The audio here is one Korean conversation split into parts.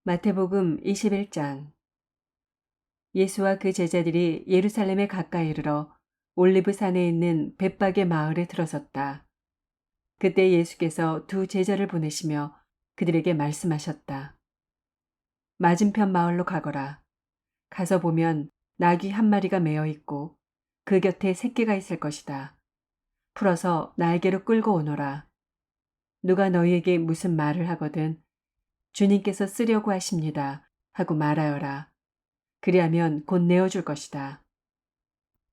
마태복음 21장. 예수와 그 제자들이 예루살렘에 가까이 이르러 올리브산에 있는 벳박의 마을에 들어섰다. 그때 예수께서 두 제자를 보내시며 그들에게 말씀하셨다. 맞은편 마을로 가거라. 가서 보면 나귀 한 마리가 매어 있고 그 곁에 새끼가 있을 것이다. 풀어서 날개로 끌고 오너라. 누가 너희에게 무슨 말을 하거든 주님께서 쓰려고 하십니다 하고 말하여라. 그리하면 곧 내어줄 것이다.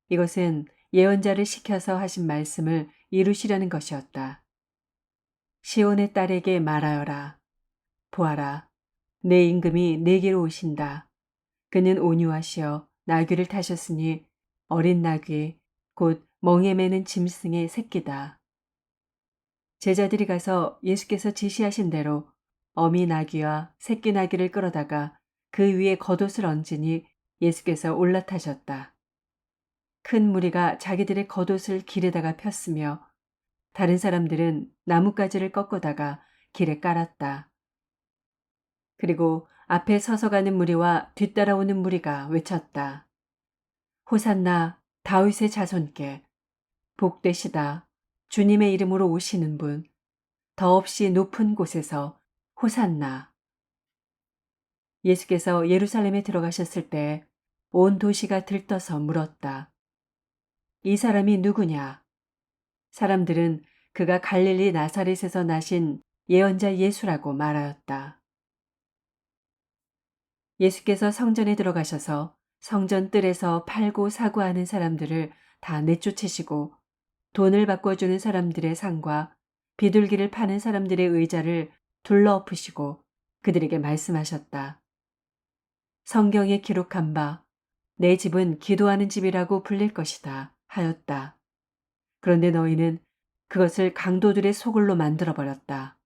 이것은 예언자를 시켜서 하신 말씀을 이루시려는 것이었다. 시온의 딸에게 말하여라. 보아라, 내 임금이 내게로 오신다. 그는 온유하시어 나귀를 타셨으니 어린 나귀, 곧 멍에 매는 짐승의 새끼다. 제자들이 가서 예수께서 지시하신 대로 어미 나귀와 새끼 나귀를 끌어다가 그 위에 겉옷을 얹으니 예수께서 올라타셨다. 큰 무리가 자기들의 겉옷을 길에다가 폈으며 다른 사람들은 나뭇가지를 꺾어다가 길에 깔았다. 그리고 앞에 서서 가는 무리와 뒤따라오는 무리가 외쳤다. 호산나 다윗의 자손께 복되시다 주님의 이름으로 오시는 분 더없이 높은 곳에서 호산나. 예수께서 예루살렘에 들어가셨을 때 온 도시가 들떠서 물었다. 이 사람이 누구냐? 사람들은 그가 갈릴리 나사렛에서 나신 예언자 예수라고 말하였다. 예수께서 성전에 들어가셔서 성전 뜰에서 팔고 사고 하는 사람들을 다 내쫓으시고 돈을 바꿔주는 사람들의 상과 비둘기를 파는 사람들의 의자를 둘러엎으시고 그들에게 말씀하셨다. 성경에 기록한 바 내 집은 기도하는 집이라고 불릴 것이다 하였다. 그런데 너희는 그것을 강도들의 소굴로 만들어버렸다.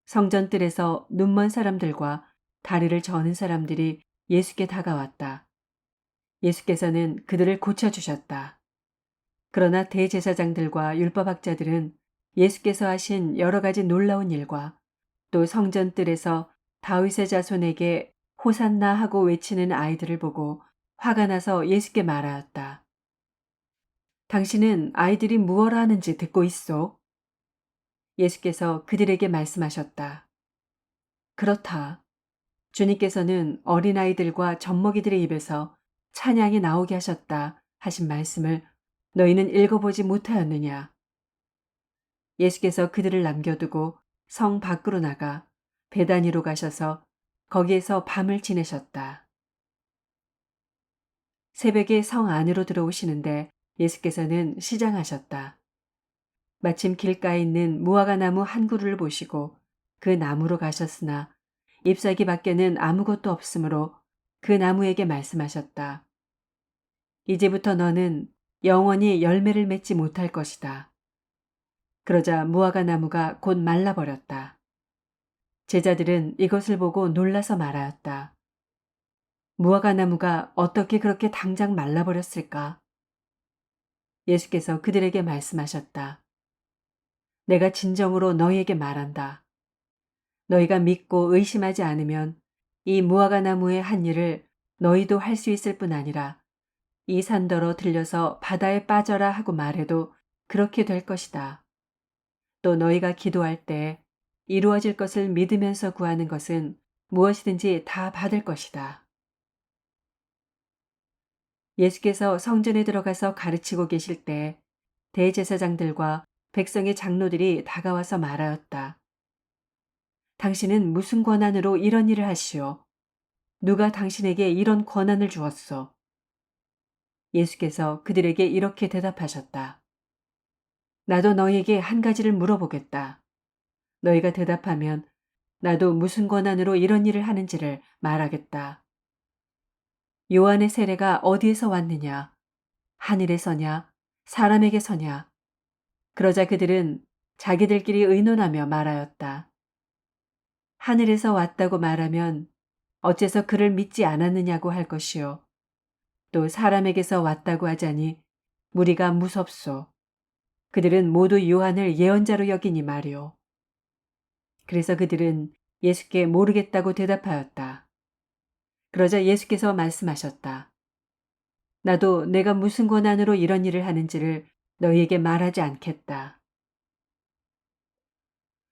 성전 뜰에서 눈먼 사람들과 다리를 저는 사람들이 예수께 다가왔다. 예수께서는 그들을 고쳐주셨다. 그러나 대제사장들과 율법학자들은 예수께서 하신 여러 가지 놀라운 일과 또 성전 뜰에서 다윗의 자손에게 호산나 하고 외치는 아이들을 보고 화가 나서 예수께 말하였다. 당신은 아이들이 무엇을 하는지 듣고 있소? 예수께서 그들에게 말씀하셨다. 그렇다. 주님께서는 어린아이들과 젖먹이들의 입에서 찬양이 나오게 하셨다 하신 말씀을 너희는 읽어보지 못하였느냐? 예수께서 그들을 남겨두고 성 밖으로 나가 베다니로 가셔서 거기에서 밤을 지내셨다. 새벽에 성 안으로 들어오시는데 예수께서는 시장하셨다. 마침 길가에 있는 무화과 나무 한 그루를 보시고 그 나무로 가셨으나 잎사귀 밖에는 아무것도 없으므로 그 나무에게 말씀하셨다. 이제부터 너는 영원히 열매를 맺지 못할 것이다. 그러자 무화과 나무가 곧 말라버렸다. 제자들은 이것을 보고 놀라서 말하였다. 무화과 나무가 어떻게 그렇게 당장 말라버렸을까? 예수께서 그들에게 말씀하셨다. 내가 진정으로 너희에게 말한다. 너희가 믿고 의심하지 않으면 이 무화과 나무의 한 일을 너희도 할 수 있을 뿐 아니라 이 산더러 들려서 바다에 빠져라 하고 말해도 그렇게 될 것이다. 또 너희가 기도할 때 이루어질 것을 믿으면서 구하는 것은 무엇이든지 다 받을 것이다. 예수께서 성전에 들어가서 가르치고 계실 때 대제사장들과 백성의 장로들이 다가와서 말하였다. 당신은 무슨 권한으로 이런 일을 하시오? 누가 당신에게 이런 권한을 주었소? 예수께서 그들에게 이렇게 대답하셨다. 나도 너희에게 한 가지를 물어보겠다. 너희가 대답하면 나도 무슨 권한으로 이런 일을 하는지를 말하겠다. 요한의 세례가 어디에서 왔느냐? 하늘에서냐? 사람에게서냐? 그러자 그들은 자기들끼리 의논하며 말하였다. 하늘에서 왔다고 말하면 어째서 그를 믿지 않았느냐고 할 것이요. 또 사람에게서 왔다고 하자니 무리가 무섭소. 그들은 모두 요한을 예언자로 여기니 말이오. 그래서 그들은 예수께 모르겠다고 대답하였다. 그러자 예수께서 말씀하셨다. 나도 내가 무슨 권한으로 이런 일을 하는지를 너희에게 말하지 않겠다.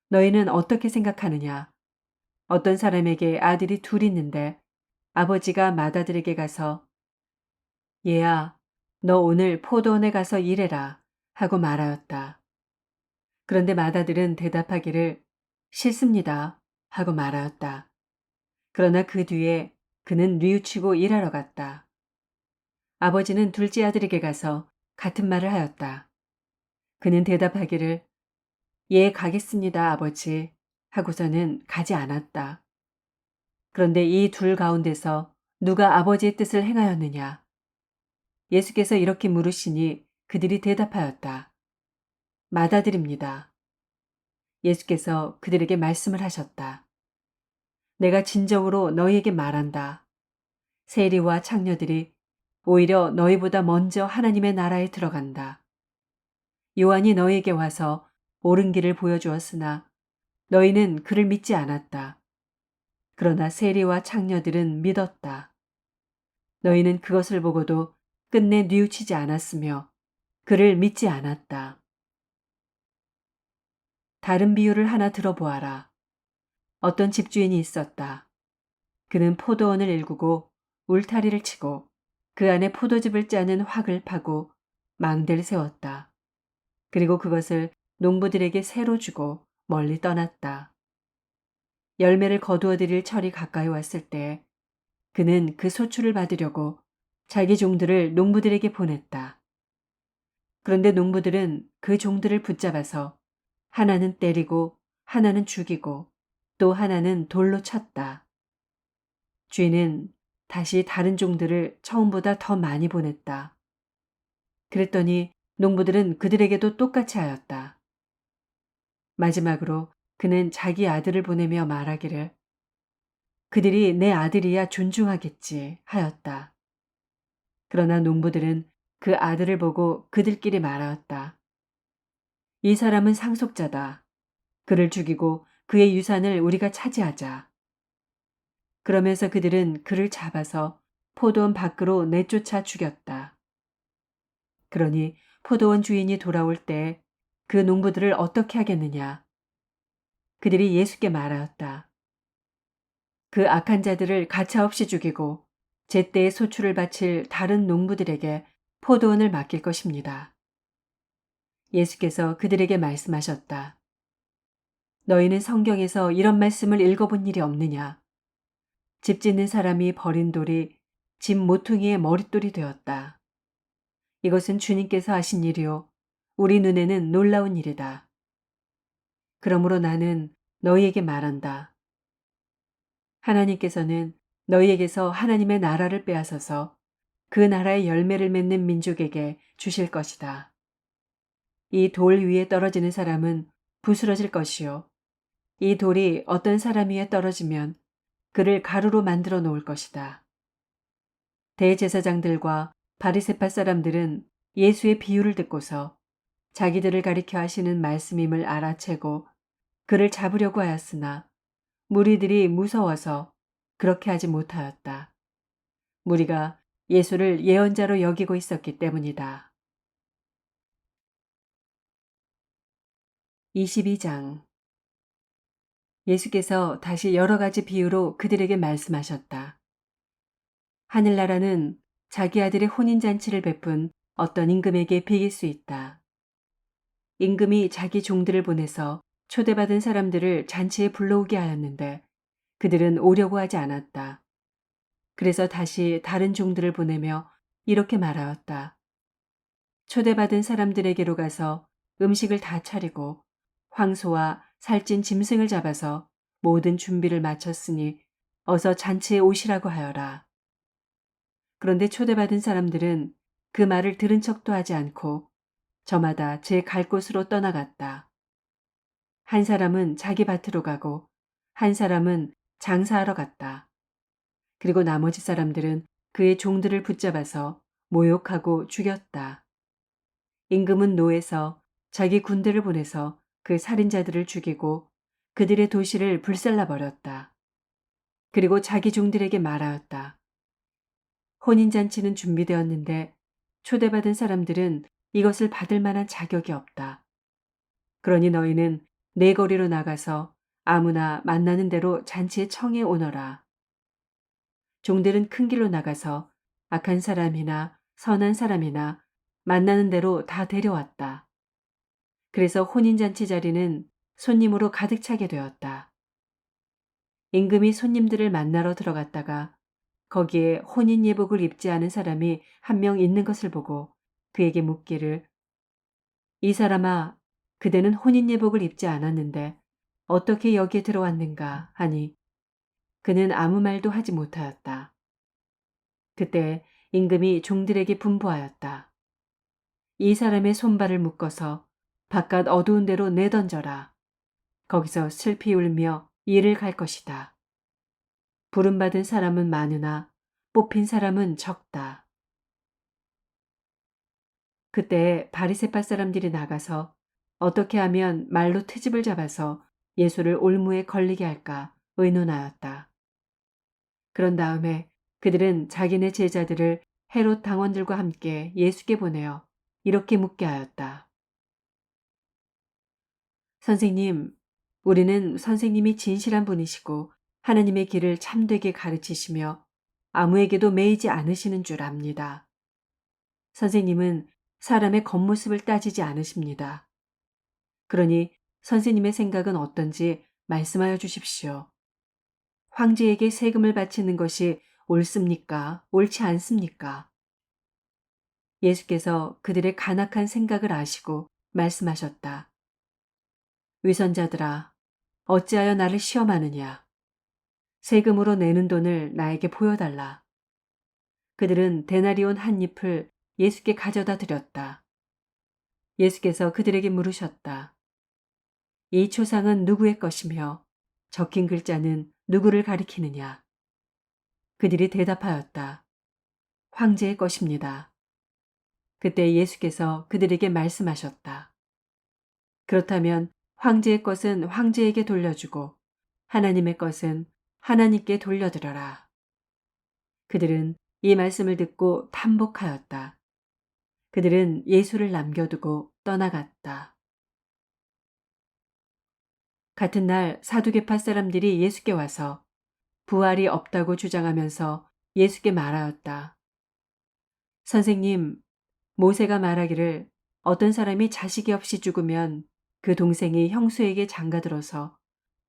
너희는 어떻게 생각하느냐? 어떤 사람에게 아들이 둘 있는데 아버지가 맏아들에게 가서 얘야, 너 오늘 포도원에 가서 일해라 하고 말하였다. 그런데 맏아들은 대답하기를 싫습니다 하고 말하였다. 그러나 그 뒤에 그는 뉘우치고 일하러 갔다. 아버지는 둘째 아들에게 가서 같은 말을 하였다. 그는 대답하기를 예, 가겠습니다, 아버지 하고서는 가지 않았다. 그런데 이 둘 가운데서 누가 아버지의 뜻을 행하였느냐? 예수께서 이렇게 물으시니 그들이 대답하였다. 맏아들입니다. 예수께서 그들에게 말씀을 하셨다. 내가 진정으로 너희에게 말한다. 세리와 창녀들이 오히려 너희보다 먼저 하나님의 나라에 들어간다. 요한이 너희에게 와서 옳은 길을 보여주었으나 너희는 그를 믿지 않았다. 그러나 세리와 창녀들은 믿었다. 너희는 그것을 보고도 끝내 뉘우치지 않았으며 그를 믿지 않았다. 다른 비유를 하나 들어보아라. 어떤 집주인이 있었다. 그는 포도원을 일구고 울타리를 치고 그 안에 포도즙을 짜는 확을 파고 망대를 세웠다. 그리고 그것을 농부들에게 새로 주고 멀리 떠났다. 열매를 거두어 들일 철이 가까이 왔을 때 그는 그 소출을 받으려고 자기 종들을 농부들에게 보냈다. 그런데 농부들은 그 종들을 붙잡아서 하나는 때리고 하나는 죽이고 또 하나는 돌로 쳤다. 주인은 다시 다른 종들을 처음보다 더 많이 보냈다. 그랬더니 농부들은 그들에게도 똑같이 하였다. 마지막으로 그는 자기 아들을 보내며 말하기를 그들이 내 아들이야 존중하겠지 하였다. 그러나 농부들은 그 아들을 보고 그들끼리 말하였다. 이 사람은 상속자다. 그를 죽이고 그의 유산을 우리가 차지하자. 그러면서 그들은 그를 잡아서 포도원 밖으로 내쫓아 죽였다. 그러니 포도원 주인이 돌아올 때 그 농부들을 어떻게 하겠느냐? 그들이 예수께 말하였다. 그 악한 자들을 가차없이 죽이고 제때에 소출을 바칠 다른 농부들에게 포도원을 맡길 것입니다. 예수께서 그들에게 말씀하셨다. 너희는 성경에서 이런 말씀을 읽어본 일이 없느냐? 집 짓는 사람이 버린 돌이 집 모퉁이의 머릿돌이 되었다. 이것은 주님께서 하신 일이요. 우리 눈에는 놀라운 일이다. 그러므로 나는 너희에게 말한다. 하나님께서는 너희에게서 하나님의 나라를 빼앗아서 그 나라의 열매를 맺는 민족에게 주실 것이다. 이 돌 위에 떨어지는 사람은 부스러질 것이요. 이 돌이 어떤 사람 위에 떨어지면 그를 가루로 만들어 놓을 것이다. 대제사장들과 바리새파 사람들은 예수의 비유를 듣고서 자기들을 가리켜 하시는 말씀임을 알아채고 그를 잡으려고 하였으나 무리들이 무서워서 그렇게 하지 못하였다. 무리가 예수를 예언자로 여기고 있었기 때문이다. 22장 예수께서 다시 여러 가지 비유로 그들에게 말씀하셨다. 하늘나라는 자기 아들의 혼인잔치를 베푼 어떤 임금에게 비길 수 있다. 임금이 자기 종들을 보내서 초대받은 사람들을 잔치에 불러오게 하였는데 그들은 오려고 하지 않았다. 그래서 다시 다른 종들을 보내며 이렇게 말하였다. 초대받은 사람들에게로 가서 음식을 다 차리고 황소와 살찐 짐승을 잡아서 모든 준비를 마쳤으니 어서 잔치에 오시라고 하여라. 그런데 초대받은 사람들은 그 말을 들은 척도 하지 않고 저마다 제 갈 곳으로 떠나갔다. 한 사람은 자기 밭으로 가고 한 사람은 장사하러 갔다. 그리고 나머지 사람들은 그의 종들을 붙잡아서 모욕하고 죽였다. 임금은 노에서 자기 군대를 보내서 그 살인자들을 죽이고 그들의 도시를 불살라 버렸다. 그리고 자기 종들에게 말하였다. 혼인잔치는 준비되었는데 초대받은 사람들은 이것을 받을 만한 자격이 없다. 그러니 너희는 내 거리로 나가서 아무나 만나는 대로 잔치에 청해 오너라. 종들은 큰 길로 나가서 악한 사람이나 선한 사람이나 만나는 대로 다 데려왔다. 그래서 혼인잔치 자리는 손님으로 가득 차게 되었다. 임금이 손님들을 만나러 들어갔다가 거기에 혼인 예복을 입지 않은 사람이 한 명 있는 것을 보고 그에게 묻기를 이 사람아 그대는 혼인 예복을 입지 않았는데 어떻게 여기에 들어왔는가 하니 그는 아무 말도 하지 못하였다. 그때 임금이 종들에게 분부하였다. 이 사람의 손발을 묶어서 바깥 어두운 데로 내던져라. 거기서 슬피 울며 이를 갈 것이다. 부름받은 사람은 많으나 뽑힌 사람은 적다. 그때 바리새파 사람들이 나가서 어떻게 하면 말로 트집을 잡아서 예수를 올무에 걸리게 할까 의논하였다. 그런 다음에 그들은 자기네 제자들을 헤롯 당원들과 함께 예수께 보내어 이렇게 묻게 하였다. 선생님, 우리는 선생님이 진실한 분이시고 하나님의 길을 참되게 가르치시며 아무에게도 매이지 않으시는 줄 압니다. 선생님은 사람의 겉모습을 따지지 않으십니다. 그러니 선생님의 생각은 어떤지 말씀하여 주십시오. 황제에게 세금을 바치는 것이 옳습니까? 옳지 않습니까? 예수께서 그들의 간악한 생각을 아시고 말씀하셨다. 위선자들아, 어찌하여 나를 시험하느냐? 세금으로 내는 돈을 나에게 보여달라. 그들은 데나리온 한 잎을 예수께 가져다 드렸다. 예수께서 그들에게 물으셨다. 이 초상은 누구의 것이며 적힌 글자는 누구를 가리키느냐? 그들이 대답하였다. 황제의 것입니다. 그때 예수께서 그들에게 말씀하셨다. 그렇다면 황제의 것은 황제에게 돌려주고 하나님의 것은 하나님께 돌려드려라. 그들은 이 말씀을 듣고 탄복하였다. 그들은 예수를 남겨두고 떠나갔다. 같은 날 사두개파 사람들이 예수께 와서 부활이 없다고 주장하면서 예수께 말하였다. 선생님, 모세가 말하기를 어떤 사람이 자식이 없이 죽으면 그 동생이 형수에게 장가들어서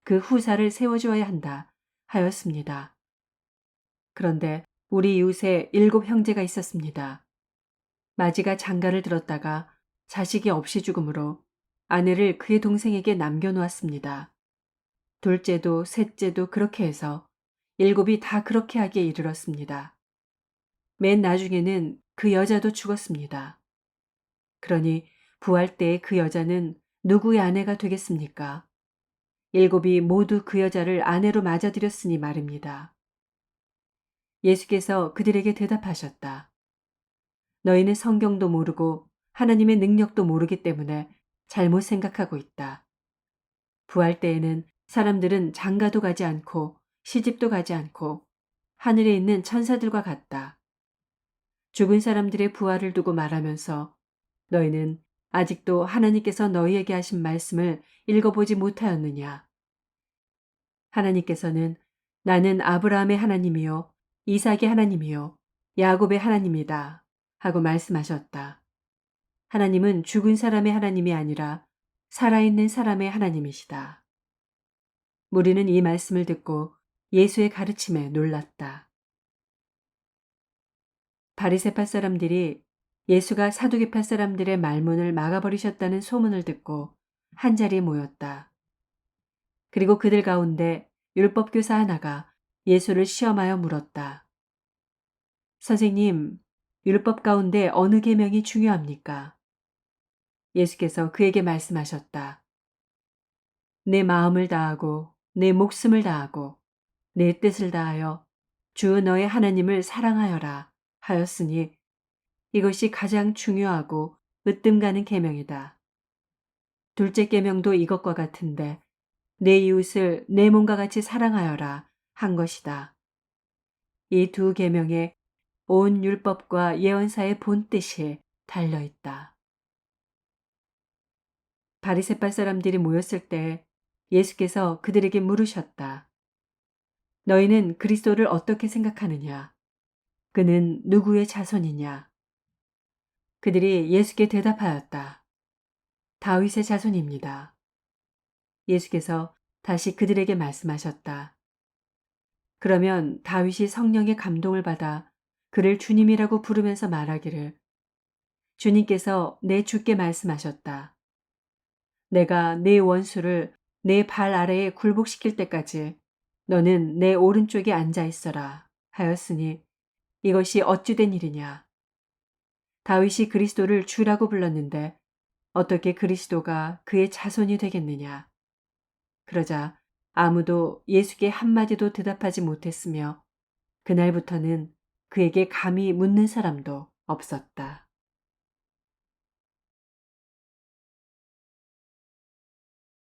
그 후사를 세워주어야 한다 하였습니다. 그런데 우리 이웃에 7 형제가 있었습니다. 마지가 장가를 들었다가 자식이 없이 죽으므로 아내를 그의 동생에게 남겨놓았습니다. 둘째도 셋째도 그렇게 해서 7이 다 그렇게 하기에 이르렀습니다. 맨 나중에는 그 여자도 죽었습니다. 그러니 부활 때의 그 여자는 누구의 아내가 되겠습니까? 7이 모두 그 여자를 아내로 맞아들였으니 말입니다. 예수께서 그들에게 대답하셨다. 너희는 성경도 모르고 하나님의 능력도 모르기 때문에 잘못 생각하고 있다. 부활 때에는 사람들은 장가도 가지 않고 시집도 가지 않고 하늘에 있는 천사들과 같다. 죽은 사람들의 부활을 두고 말하면서 너희는 아직도 하나님께서 너희에게 하신 말씀을 읽어보지 못하였느냐? 하나님께서는 나는 아브라함의 하나님이요 이삭의 하나님이요 야곱의 하나님이다 하고 말씀하셨다. 하나님은 죽은 사람의 하나님이 아니라 살아있는 사람의 하나님이시다. 무리는 이 말씀을 듣고 예수의 가르침에 놀랐다. 바리새파 사람들이 예수가 사두개파 사람들의 말문을 막아버리셨다는 소문을 듣고 한자리에 모였다. 그리고 그들 가운데 율법교사 하나가 예수를 시험하여 물었다. 선생님, 율법 가운데 어느 계명이 중요합니까? 예수께서 그에게 말씀하셨다. 내 마음을 다하고 내 목숨을 다하고 내 뜻을 다하여 주 너의 하나님을 사랑하여라 하였으니 이것이 가장 중요하고 으뜸 가는 계명이다. 둘째 계명도 이것과 같은데 내 이웃을 내 몸과 같이 사랑하여라 한 것이다. 이 두 계명에 온 율법과 예언사의 본뜻이 달려 있다. 바리새파 사람들이 모였을 때 예수께서 그들에게 물으셨다. 너희는 그리스도를 어떻게 생각하느냐? 그는 누구의 자손이냐? 그들이 예수께 대답하였다. 다윗의 자손입니다. 예수께서 다시 그들에게 말씀하셨다. 그러면 다윗이 성령의 감동을 받아 그를 주님이라고 부르면서 말하기를 주님께서 내 주께 말씀하셨다. 내가 네 원수를 내 발 아래에 굴복시킬 때까지 너는 내 오른쪽에 앉아 있어라 하였으니 이것이 어찌된 일이냐. 다윗이 그리스도를 주라고 불렀는데 어떻게 그리스도가 그의 자손이 되겠느냐. 그러자 아무도 예수께 한마디도 대답하지 못했으며 그날부터는 그에게 감히 묻는 사람도 없었다.